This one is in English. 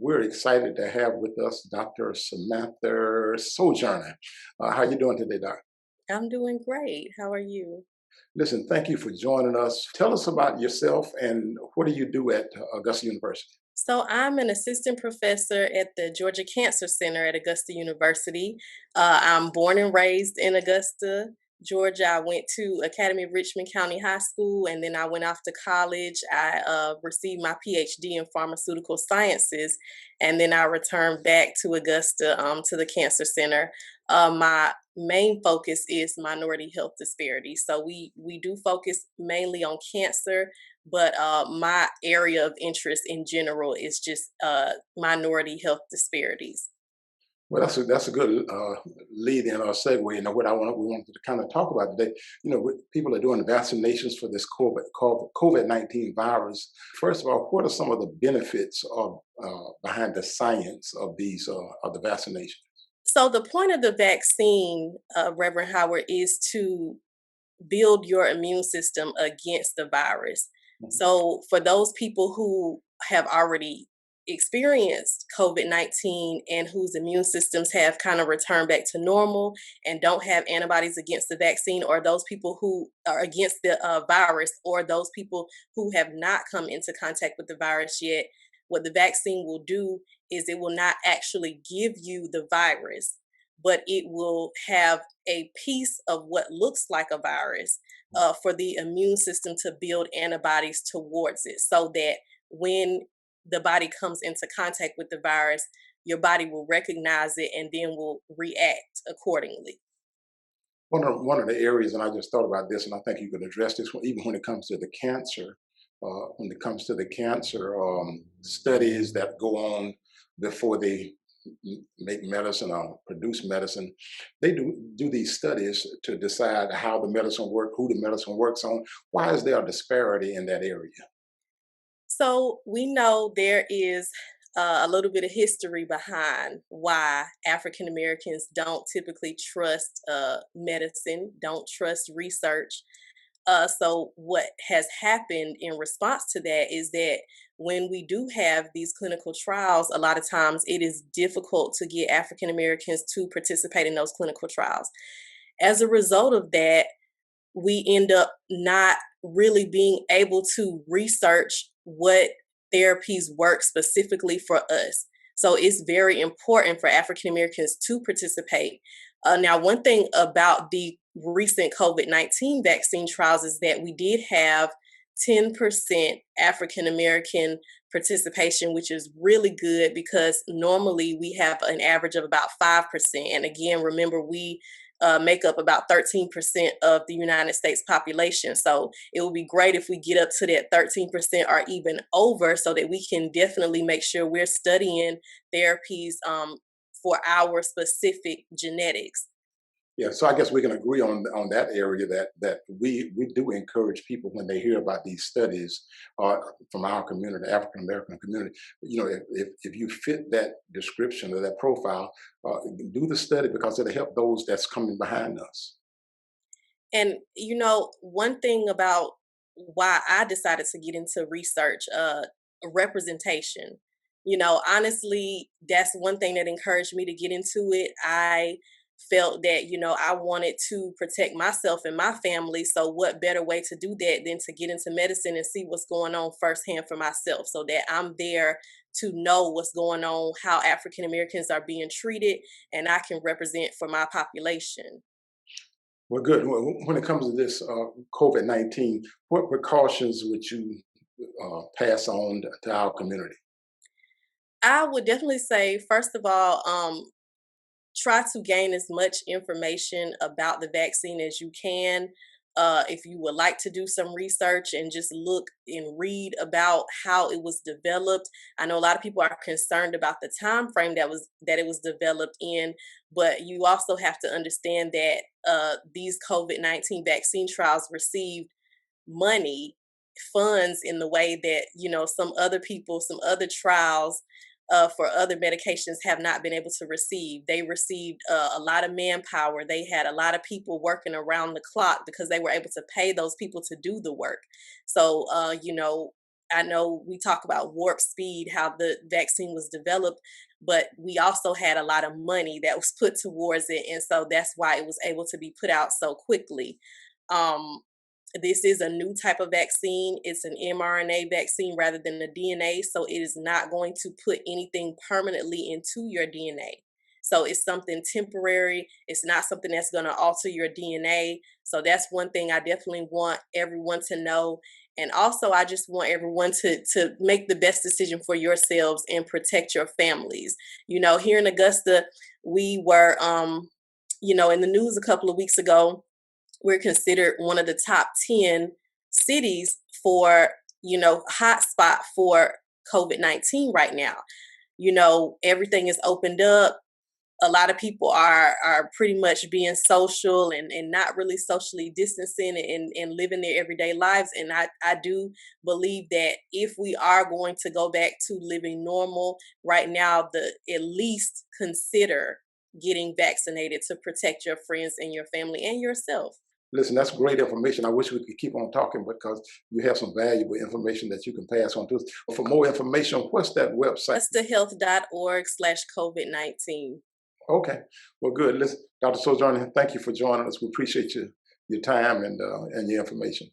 we're excited to have with us Dr. Samantha Sojourner. How you doing today, Doc? I'm doing great. How are you? Listen, thank you for joining us. Tell us about yourself and what do you do at Augusta University? So, I'm an assistant professor at the Georgia Cancer Center at Augusta University. I'm born and raised in Augusta, Georgia. I went to Academy of Richmond County High School, and then I went off to college. I received my PhD in pharmaceutical sciences, and then I returned back to Augusta to the Cancer Center. My main focus is minority health disparities. So we do focus mainly on cancer, but my area of interest in general is just minority health disparities. Well, that's a good lead in or segue into what we wanted to kind of talk about today. People are doing vaccinations for this COVID-19 virus. First of all, what are some of the benefits of behind the science of these of the vaccination? So the point of the vaccine, Reverend Howard, is to build your immune system against the virus. Mhm. So for those people who have already experienced COVID-19 and whose immune systems have kind of returned back to normal and don't have antibodies against the vaccine, or those people who are against the virus, or those people who have not come into contact with the virus yet, what the vaccine will do is it will not actually give you the virus, but it will have a piece of what looks like a virus for the immune system to build antibodies towards it so that when the body comes into contact with the virus, your body will recognize it and then will react accordingly. One of the areas, and I just thought about this, and I think you could address this one, even when it comes to the cancer. When it comes to the cancer studies that go on before they make medicine or produce medicine, they do these studies to decide how the medicine works, who the medicine works on. Why is there a disparity in that area? So we know there is a little bit of history behind why African Americans don't typically trust medicine, don't trust research. So what has happened in response to that is that when we do have these clinical trials, a lot of times it is difficult to get African Americans to participate in those clinical trials. As a result of that, we end up not really being able to research what therapies work specifically for us. So it's very important for African Americans to participate. Now, one thing about the recent COVID-19 vaccine trials is that we did have 10% African American participation, which is really good because normally we have an average of about 5%. And again, remember, we make up about 13% of the United States population. So it would be great if we get up to that 13% or even over so that we can definitely make sure we're studying therapies for our specific genetics. Yeah, so I guess we can agree on that area that we do encourage people when they hear about these studies from our community, African American community. If you fit that description or that profile, do the study because it'll help those that's coming behind us. And one thing about why I decided to get into research, representation. Honestly, that's one thing that encouraged me to get into it. I felt that, I wanted to protect myself and my family. So what better way to do that than to get into medicine and see what's going on firsthand for myself so that I'm there to know what's going on, how African Americans are being treated, and I can represent for my population. Well, good. When it comes to this COVID-19, what precautions would you pass on to our community? I would definitely say, first of all, try to gain as much information about the vaccine as you can. If you would like to do some research and just look and read about how it was developed, I know a lot of people are concerned about the time frame that it was developed in, but you also have to understand that these COVID-19 vaccine trials received money, funds in the way that some other people, some other trials for other medications have not been able to receive. They received a lot of manpower. They had a lot of people working around the clock because they were able to pay those people to do the work. So I know we talk about warp speed, how the vaccine was developed, but we also had a lot of money that was put towards it. And so that's why it was able to be put out so quickly. Um, this is a new type of vaccine. It's an mRNA vaccine rather than a DNA. So it is not going to put anything permanently into your DNA. So it's something temporary. It's not something that's going to alter your DNA. So that's one thing I definitely want everyone to know. And also, I just want everyone to make the best decision for yourselves and protect your families. Here in Augusta, we were, in the news a couple of weeks ago. We're considered one of the top 10 cities for, hotspot for COVID-19 right now. Everything is opened up. A lot of people are pretty much being social and not really socially distancing and living their everyday lives. And I do believe that if we are going to go back to living normal right now, at least consider getting vaccinated to protect your friends and your family and yourself. Listen, that's great information. I wish we could keep on talking because you have some valuable information that you can pass on to us. For more information, what's that website? justahealth.org/COVID-19. Okay. Well, good. Listen, Dr. Sojourner, thank you for joining us. We appreciate your time and your information.